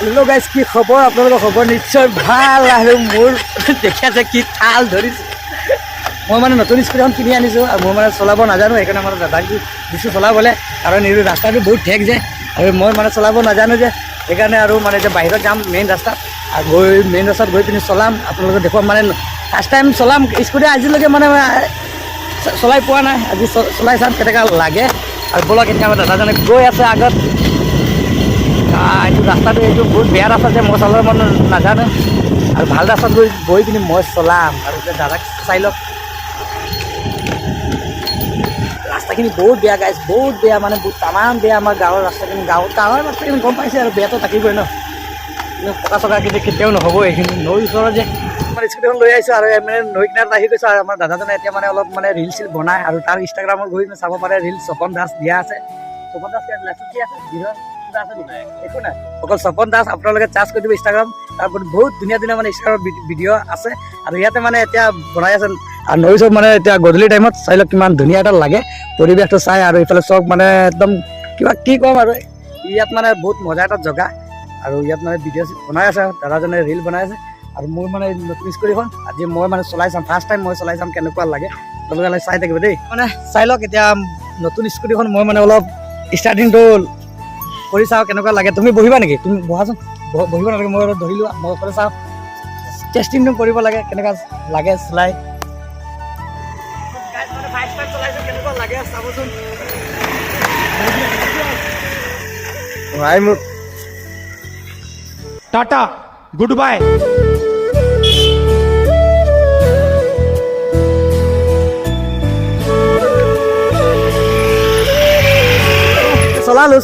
Hello' guys, কি খবৰ? আপোনালোকৰ খবৰ নিশ্চয় ভাল। আৰু মোৰ দেখি আছে কি থাল ধৰিছে। মই মানে নতুন স্কুটিখন কিনি আনিছোঁ আৰু মই মানে চলাব নাজানো, সেইকাৰণে মানে দাদাক দিছোঁ চলাবলৈ। কাৰণ এই ৰাস্তাটো বহুত ঠেক যে, আৰু মই মানে চলাব নাজানো যে, সেইকাৰণে আৰু মানে এতিয়া বাহিৰত যাম মেইন ৰাস্তাত, আৰু মেইন ৰাস্তাত গৈ পিনি চলাম, আপোনালোকক দেখুৱাম। মানে ফাৰ্ষ্ট টাইম চলাম স্কুটি, আজিলৈকে মানে চলাই পোৱা নাই। আজি চলাই চাম কেনেকুৱা লাগে। আৰু ব'লক এতিয়া আমাৰ দাদাজনে গৈ আছে আগত। এইটো ৰাস্তাটো এইটো বহুত বেয়া ৰাস্তা যে, মই চলাব মন নাজানো, আৰু ভাল ৰাস্তাত গৈ পিনি মই চলাম। আৰু এতিয়া দাদাক চাই লওক। ৰাস্তাখিনি বহুত বেয়া গাইজ, বহুত বেয়া, মানে বহুত তামাম বেয়া। আমাৰ গাঁৱৰ ৰাস্তাখিনি, গাঁৱৰ ৰাস্তাখিনি গম পাইছে আৰু বেয়াটো থাকিবই ন। কিন্তু পকা চকা কিন্তু কেতিয়াও নহ'ব। এইখিনি নৈৰ ওচৰত যে আমাৰ স্কুটিখন লৈ আহিছোঁ, আৰু মানে নৈ কিনাৰত আহি গৈছোঁ। আৰু আমাৰ দাদাজনে এতিয়া মানে অলপ মানে ৰিল চিল বনায়, আৰু তাৰ ইনষ্টাগ্ৰামত গৈ চাব পাৰে। ৰিল স্বপন দাস দিয়া আছে। স্বপন দাস কি আছে কিবা আছে নেকি? একো নাই, অকল স্বপন দাস। আপোনালোকে চাৰ্চ কৰি দিব ইনষ্টাগ্ৰাম, তাৰপৰা বহুত ধুনীয়া ধুনীয়া মানে ইনষ্টাগ্ৰামত ভিডিঅ' আছে। আৰু ইয়াতে মানে এতিয়া বনাই আছে, আৰু নৈ চব মানে এতিয়া গধূলি টাইমত চাই লওক কিমান ধুনীয়া এটা লাগে পৰিৱেশটো চাই। আৰু এইফালে চব মানে একদম কিবা কি ক'ম, আৰু ইয়াত মানে বহুত মজা এটা জেগা। আৰু ইয়াত মানে ভিডিঅ' বনাই আছে, দাদাজনে ৰিল বনাই আছে। আৰু মোৰ মানে নতুন স্কুটিখন আজি মই মানে চলাই চাম, ফাৰ্ষ্ট টাইম মই চলাই চাম কেনেকুৱা লাগে। আপোনালোকে চাই থাকিব দেই, মানে চাই লওক। এতিয়া নতুন স্কুটিখন মই মানে অলপ ষ্টাৰ্টিংটো কৰি চাওঁ কেনেকুৱা লাগে। তুমি বহিবা নেকি? তুমি বহাচোন। বহিব নালাগে, মই অলপ ধৰি লোৱা, মই অকলে চাওঁ। টেষ্টিংটো কৰিব লাগে কেনেকুৱা লাগে চলাই। কেনেকুৱা লাগে চাবচোন। Tata good bye.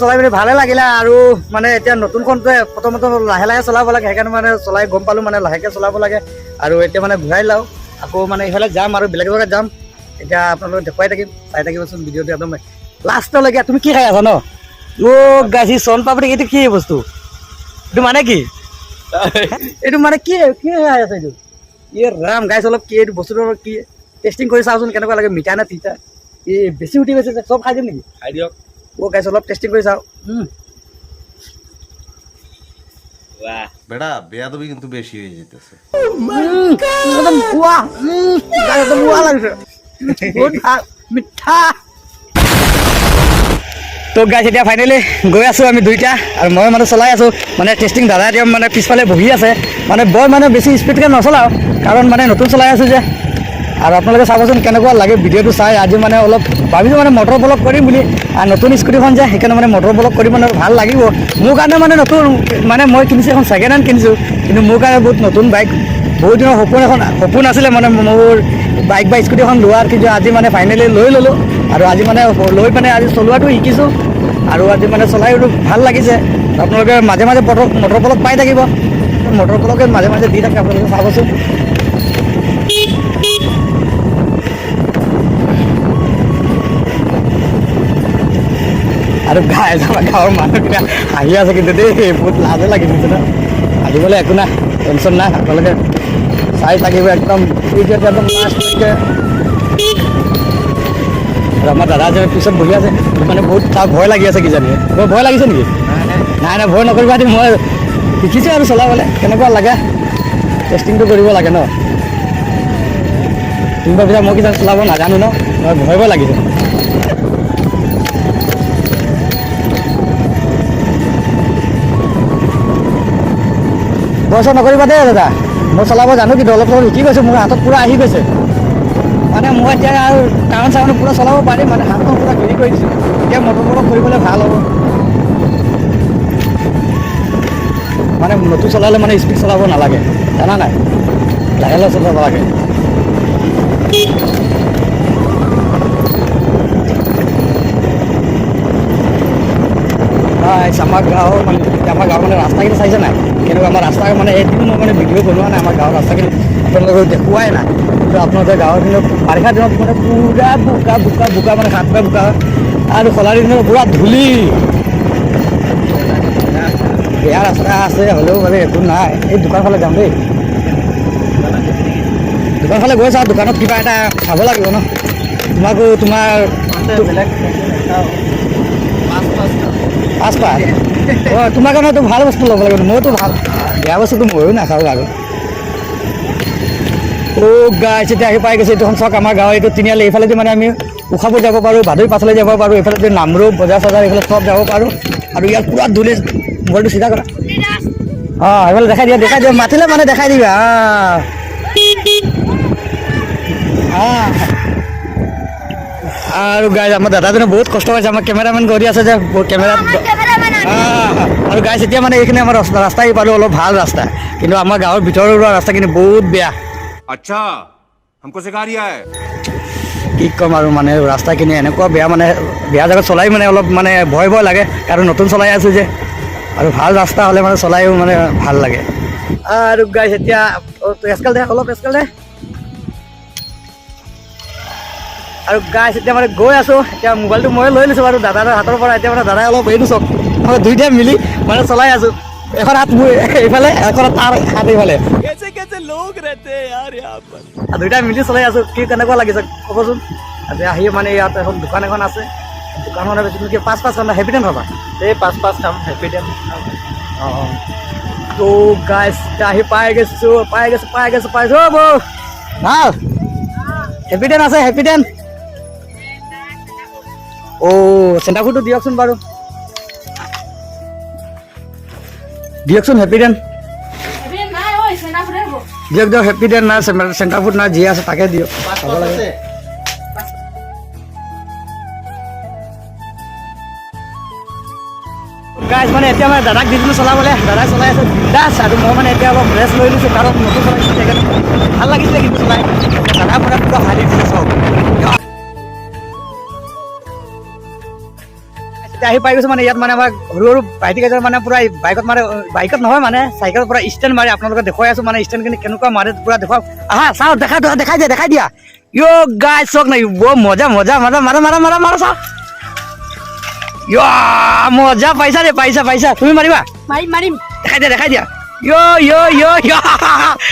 চলাই পিনি ভালে লাগিলে। আৰু মানে এতিয়া নতুনখনটোৱে প্ৰথমতে লাহে লাহে চলাব লাগে, সেইকাৰণে মানে চলাই গম পালোঁ মানে লাহেকৈ চলাব লাগে। আৰু এতিয়া মানে ঘূৰাই লওঁ, আকৌ মানে এইফালে যাম আৰু বেলেগ জেগাত যাম। এতিয়া আপোনালোকে দেখুৱাই থাকিম, চাই থাকিবচোন ভিডিঅ'টো একদম লাষ্টলৈকে। তুমি কি খাই আছা ন? অ' গাইছ, চন পাপৰি, এইটো কি বস্তু? এইটো মানে কি? এইটো মানে কি খাই আছে এইটো? ৰাম গাইছ, অলপ কি এইটো বস্তুটো অলপ কি টেষ্টিং কৰি চাওঁচোন কেনেকুৱা লাগে, মিঠা নে তিতা। বেছি উঠি গৈছে যে, চব খাই দিম নেকি? খাই দিয়ক। অ' গাইছ, অলপ টেষ্টিং কৰি চাওঁ। বেড়া বেয়াদবি কিন্তু বেশি হয়ে যেতেছে। একদম পুয়া লাগিছে, বহুত ভাল, মিঠা। তো গাইছ, এতিয়া ফাইনেলি গৈ আছোঁ আমি দুইটা, আৰু মই মানে চলাই আছোঁ। মানে টেষ্টিং দাদা এতিয়া মানে পিছফালে বহি আছে। মানে বৰ মানে বেছি স্পীডকৈ নচলাওঁ, কাৰণ মানে নতুন চলাই আছোঁ যে। আৰু আপোনালোকে চাবচোন কেনেকুৱা লাগে ভিডিঅ'টো চাই। আজি মানে অলপ ভাবিছোঁ মানে মটৰ ব্লগ কৰিম বুলি, আৰু নতুন স্কুটিখন যে, সেইকাৰণে মানে মটৰ ব্লগ কৰি মানে ভাল লাগিব মোৰ কাৰণে। মানে নতুন মানে মই কিনিছোঁ এখন ছেকেণ্ড হেণ্ড কিনিছোঁ, কিন্তু মোৰ কাৰণে বহুত নতুন বাইক। বহুত দিনৰ সপোন আছিলে মানে মোৰ বাইক বা স্কুটি এখন লোৱাৰ, কিন্তু আজি মানে ফাইনেলি লৈ ল'লোঁ। আৰু আজি মানে লৈ মানে আজি চলোৱাটো শিকিছোঁ, আৰু আজি মানে চলাই ভাল লাগিছে। আপোনালোকে মাজে মাজে মটৰ ব্লগ পাই থাকিব, মটৰ ব্লগে মাজে মাজে দি থাকে, আপোনালোকে চাবচোন। আৰু আমাৰ গাঁৱৰ মানুহকেইটা হাঁহি আছে কিন্তু দেই, বহুত লাজে লাগিছে ন। হাঁহিবলৈ একো নাই, টেনশ্যন নাই। আপোনালোকে চাই থাকিব একদম একদম লাষ্টলৈকে। আৰু আমাৰ দাদা যে পিছত বহি আছে, মানে বহুত তাৰ ভয় লাগি আছে কিজানি। বৰ ভয় লাগিছে নেকি? নাই নাই, ভয় নকৰিবা। মই শিকিছোঁ আৰু চলাবলৈ কেনেকুৱা লাগে, টেষ্টিংটো কৰিব লাগে ন। তুমি ভাবিছা মই কিজানি চলাব নাজানো ন, মই ভয় লাগিছে। ভয় নকৰিবা দেই দাদা, মই চলাব জানো, কিন্তু অলপ চলপ শিকি গৈছোঁ, মোৰ হাতত পূৰা আহি গৈছে। মানে মই এতিয়া আৰু টাউন চাউনত পূৰা চলাব পাৰিম, মানে হাতখন পূৰা হেৰি কৰি দিছোঁ। এতিয়া মটৰ ব্লগ কৰিবলৈ ভাল হ'ব। মানে নতুন চলালে মানে স্পীড চলাব নালাগে, জানা নাই, লাহে লাহে চলাব লাগে। আমাৰ গাঁৱৰ মানে ৰাস্তাখিনি চাইছে নাই কেনেকুৱা? আমাৰ ৰাস্তা মানে এদিন মই মানে ভিডিঅ' বনোৱা নাই আমাৰ গাঁৱৰ ৰাস্তাখিনি, আপোনালোকক দেখুৱাই নাই। কিন্তু আপোনালোকে গাঁৱৰ দিনত বাৰিষা দিনত মানে পূৰা বোকা মানে হাতটা বোকা, আৰু খৰালি দিনত পূৰা ধূলি। বেয়া ৰাস্তা আছে, হ'লেও মানে একো নাই। এই দোকান ফালে যাম দেই, দোকান ফালে গৈ চাওঁ, দোকানত কিবা এটা খাব লাগিব ন। তোমাকো তোমাৰ বেলেগ পাঁচটা অঁ তোমাৰ কাৰণেতো ভাল বস্তু ল'ব লাগিব মইতো ভাল বেয়া বস্তুটো ময়ো নাখাওঁ আৰু গাইছ এতিয়া আহি পাই গৈছে এইটোখন চাওক আমাৰ গাঁৱৰ এইটো তিনিআলি এইফালেদি মানে আমি উষাপুৰ যাব পাৰোঁ ভাদৈ পাছলৈ যাব পাৰোঁ এইফালেদি নামৰূপ বজাৰ চজাৰ এইফালে চব যাব পাৰোঁ আৰু ইয়াত পূৰা ধূলি মোবাইলটো চিধা কৰা অঁ এইফালে দেখাই দিয়া মাতিলে মানে দেখাই দিবা আৰু গাইজ আমাৰ দাদাজনে বহুত কষ্ট কৰিছে আমাৰ কেমেৰামেন কৰি আছে যে কেমেৰাত আৰু গাইজ এতিয়া মানে এইখিনি আমাৰ ৰাস্তা আহি পালোঁ অলপ ভাল ৰাস্তা কিন্তু আমাৰ গাঁৱৰ ভিতৰৰ ৰাস্তাখিনি বহুত বেয়া अच्छा हमको सिखा रिया है কি ক'ম আৰু মানে ৰাস্তাখিনি এনেকুৱা বেয়া মানে বেয়া জেগাত চলাই মানে অলপ মানে ভয় লাগে কাৰণ নতুন চলাই আছোঁ যে আৰু ভাল ৰাস্তা হ'লে মানে চলাইও মানে ভাল লাগে আৰু গাইজ এতিয়া এচকেল দে অলপ এচকেল দে আৰু গাইজ এতিয়া মানে গৈ আছোঁ এতিয়া মোবাইলটো মই লৈ লৈছোঁ বাৰু দাদাৰ হাতৰ পৰা এতিয়া মানে দাদাই অলপ এইটো চাওক মই দুইটাই মিলি মানে চলাই আছোঁ এখন হাত মোৰ এইফালে এখন তাৰ হাত এইফালে দুইটাই মিলি চলাই আছোঁ কি কেনেকুৱা লাগিছে ক'বচোন আজি আহি মানে ইয়াত এখন দোকান এখন আছে দোকানখনৰ বেছি কি 5 খাম হেপিডেণ্ট হ'বা এই 5 খাম হেপিডেণ্ট অঁ তো গাইজ আহি পাই গৈছোঁ পাইছোঁ বৌ ভাল হেপিডেণ্ট আছে হেপিডেণ্ট চেণ্টাৰ ফুডটো দিয়কচোন বাৰু দিয়কচোন হেপিডেণ্ট দিয়ক হেপিডেণ্ট নাই চেণ্টাৰ ফুড নাই যি আছে তাকে দিয়ক খাব লাগে গাইজ মানে এতিয়া মানে দাদাক দি দিলোঁ চলাবলৈ দাদাই চলাই আছে দাস আৰু মই মানে এতিয়া অলপ ৰেষ্ট লৈ লৈছোঁ কাৰণ নতুন চলাইছোঁ সেইকাৰণে ভাল লাগিছিলে কিন্তু চলাই দাদা মানে পুৰা ভাল লাগিছিলে চব এতিয়া আহি পাই গৈছোঁ মানে ইয়াত মানে আমাৰ সৰু সৰু ভাইটি কেইজন মানে পুৰা বাইকত নহয় মানে চাইকেলত পুৰা ষ্টেণ্ড মাৰি আপোনালোকে দেখুৱাই আছোঁ মানে ষ্টেণ্ডখিনি কেনেকুৱা মাৰে পুৰা দেখুৱাওক আহা চাওঁ দেখাই দিয়া গাইজ চাওক নাই মজা চাওক মজা পাইছা দে পাইছা তুমি মাৰিবা মাৰিম দেখাই দিয়া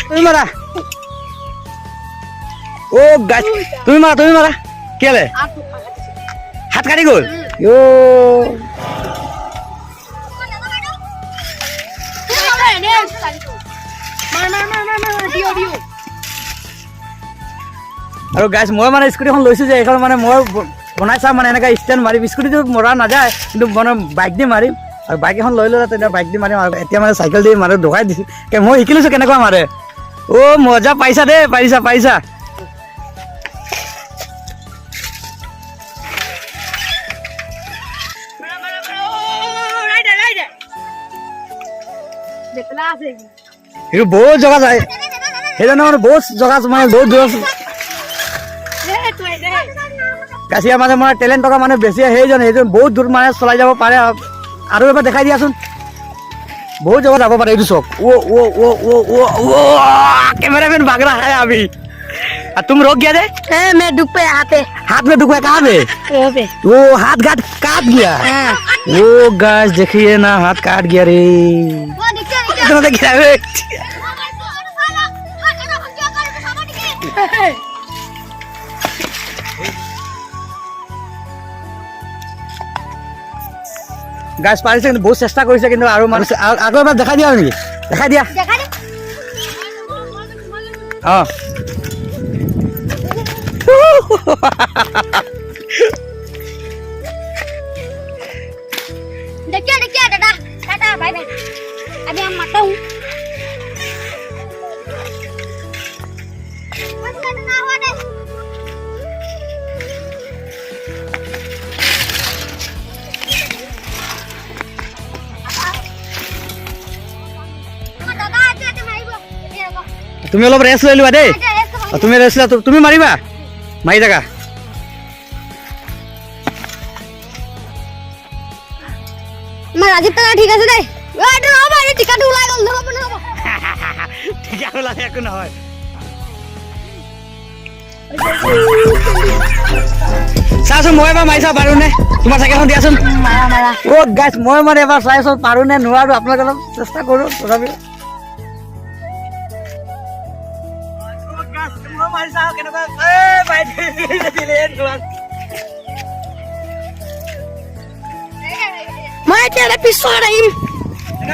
তুমি মাৰা গাইজ তুমি মাৰা কেলে হাত কাটি গ'ল আৰু গাইজ মই মানে স্কুটিখন লৈছোঁ যে এইখন মানে মই বনাই চাম মানে এনেকৈ ষ্টেণ্ড মাৰিম স্কুটিটো মৰা নাযায় কিন্তু মানে বাইক দি মাৰিম আৰু বাইক এখন লৈ ল'লে তেতিয়া বাইক দি মাৰিম আৰু এতিয়া মানে চাইকেল দি মাৰে দেখাই দিছোঁ মই শিকি লৈছোঁ কেনেকুৱা মাৰে মজা পাইছা দেই পাইছা সেইটো বহুত জেগা যায় সেইজনে মানে বহুত জেগা মানে বহুত দূৰ কাছিয়া মানে মানে টেলেণ্ট থকা মানে বেছি সেইজন বহুত দূৰ মানে চলাই যাব পাৰে আৰু এবাৰ দেখাই দিয়াচোন বহুত জেগা যাব পাৰে এইটো চক कैमरामैन भाग रहा है अभी तुम रोक गया थे मैं दुख पे हाथ में दुख है कहाँ पे वो हाथ काट गया वो गाइस देखिए ना हाथ काट गया रे গাছ পাৰিছে কিন্তু বহুত চেষ্টা কৰিছে কিন্তু আৰু মানুহ আগৰ এবাৰ দেখাই দিয়া নেকি দেখাই দিয়া অঁ देखिए दादा टाटा बाय बाय अभी हम आता हूँ তুমি অলপ ৰেষ্ট লৈ লোৱা দেই তুমি ৰেষ্ট লোৱা তুমি মাৰিবা মাৰি থাকা मैं राजीव तक ठीक है दे এটা না ভাই টিকাটো ওলাই গল নহব টিকাটো লাগে একো নহয় চাচোন মই এবাৰ মাৰিছা পাৰোঁনে তোমাৰ চাইকেলখন দিয়াচোন মাৰা গাইছ মই মানে এবাৰ চাইছোঁ পাৰোঁনে নোৱাৰোঁ আপোনালোকে অলপ চেষ্টা কৰোঁ তথাপি मैं এতিয়া এটা পিছত আহিম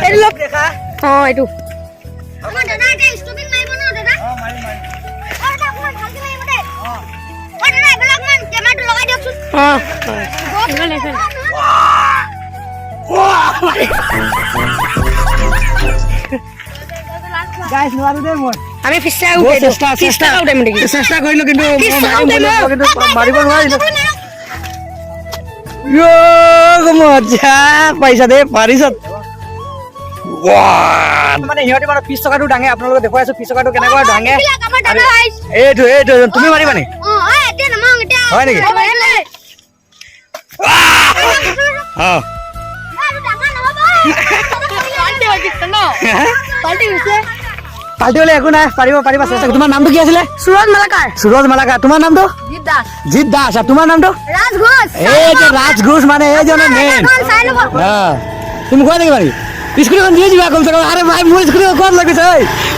এইটো লওক দেখা অঁ এইটো আমাৰ দাদা এতিয়া ষ্টপিং মাৰিব ন দাদা মাৰি অ দাদা অকমান ভালকে মাৰিব দেই অ দাদা এইবিলাক মান কেমেৰাটো লগাই দিয়কচোন গাইছ নোৱাৰো দেই মই আমি ফিছা চেষ্টা কৰিলো কিন্তু মাৰিব নোৱাৰিলো মজা পাইছা দেই পাৰিছ মানে সিহঁতে মানে 20 টকাটো ডাঙে আপোনালোকে দেখুৱাই আছো 20 টকাটো কেনেকুৱা ডাঙে এইটো তুমি মাৰিবা নি হয় নেকি পাল্টি হলে একো নাই পাৰিবা চেষ্টা তোমাৰ নামটো কি আছিলে সুৰজ মালাকাৰ তোমাৰ নামটো জিত দাস আৰু তোমাৰ নামটো এইটো ৰাজ ঘোষ মানে এইজনে মেইন তুমি কোৱা নেকি মাৰি স্কুটিখন দিয়ে যাবা কমচে কম আৰে ভাই মোৰ স্কুটিখন ক'ত লাগিছে ঐ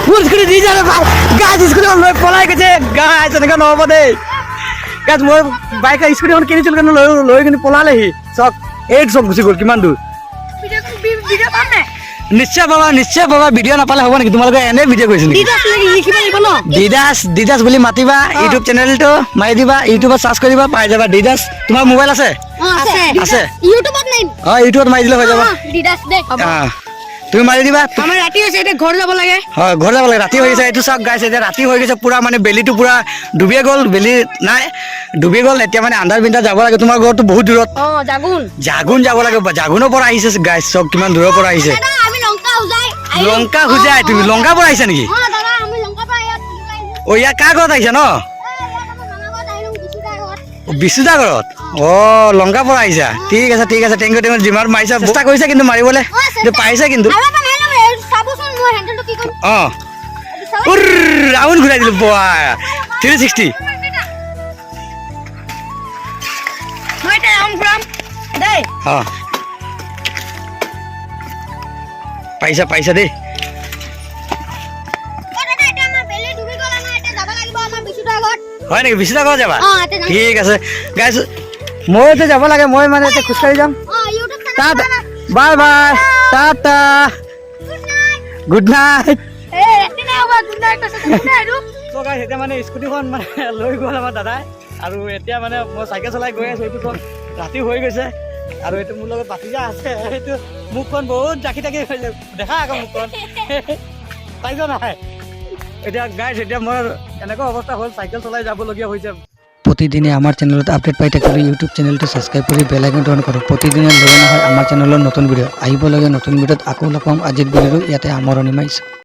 মোৰ স্কুটি দি যাবে ভাই গাছ স্কুটিখন লৈ পলাই গৈছে গাছ এনেকুৱা নহ'ব দেই গাছ মই বাইক স্কুটিখন কিনিছিলোঁ কিন্তু লৈ কিনি পলালেহি চক এইটো চব গুচি গ'ল কিমান দূৰ নিশ্চয় পাবা ভিডিঅ' নাপালে হ'ব নেকি তোমালোকে এনে ভিডিঅ' কৰিছে নেকি দিদাস বুলি মাতিবা ইউটিউব চেনেলটো মাৰি দিবা ইউটিউবত চাৰ্চ কৰিবা পাই যাবা দিদাস তোমাৰ মোবাইল আছে ইউটিউবত মাৰি দিলে হৈ যাব তুমি মাৰি দিবা আমাৰ ৰাতি হৈছে এতিয়া ঘৰ যাব লাগে হয় ঘৰ যাব লাগে ৰাতি হৈ গৈছে এইটো চাওক গাইছ এতিয়া ৰাতি হৈ গৈছে পুৰা মানে বেলিটো পুৰা ডুবিয়ে গ'ল বেলি নাই ডুবি গ'ল এতিয়া মানে আন্ধাৰ বিন্ধাৰ যাব লাগে তোমাৰ ঘৰটো বহুত দূৰত জাগুন যাব লাগে জাগুনৰ পৰা আহিছে গাইছ চব কিমান দূৰৰ পৰা আহিছে লংকা খুজাই তুমি লংকাৰ পৰা আহিছা নেকি অ ইয়াৰ কাৰ ঘৰত আহিছা ন বিশুদা ঘৰত অ লংকাৰ পৰা আহিছা ঠিক আছে থেংক ইউ যিমান মাৰিছা চেষ্টা কৰিছা কিন্তু মাৰিবলৈ পাইছা কিন্তু অ ৰাউণ্ড ঘূৰাই দিলো 360 পাইছা দেই হয় নেকি বিশুদা ঘৰত যাবা ঠিক আছে গাইছ মই এতিয়া যাব লাগে মই মানে এতিয়া খোজকাঢ়ি যাম tata bye Tata good night এতিয়া মানে স্কুটিখন মানে লৈ গ'ল আমাৰ দাদাই আৰু এতিয়া মানে মই চাইকেল চলাই গৈ আছো এইটো চব ৰাতি হৈ গৈছে আৰু এইটো মোৰ লগত বাতিজা আছে এইটো মুখখন বহুত জাকি দেখা আকৌ মুখখন পাইছ নহয় এতিয়া গাইছ এতিয়া মোৰ এনেকুৱা অৱস্থা হ'ল চাইকেল চলাই যাবলগীয়া হৈছে প্ৰতিদিনে আমাৰ চেনেলত আপডেট পাই থাকিবলৈ ইউটিউব চেনেলটো ছাবস্ক্ৰাইব কৰি বেল আইকনটো অন কৰক প্ৰতিদিনে লৈ নহয় আমাৰ চেনেলৰ নতুন ভিডিঅ' আহিব লাগে নতুন ভিডিঅ'ত আকৌ লগ পাম আজিৰ ভিডিঅ'টো ইয়াতে সামৰণি মাৰিছোঁ।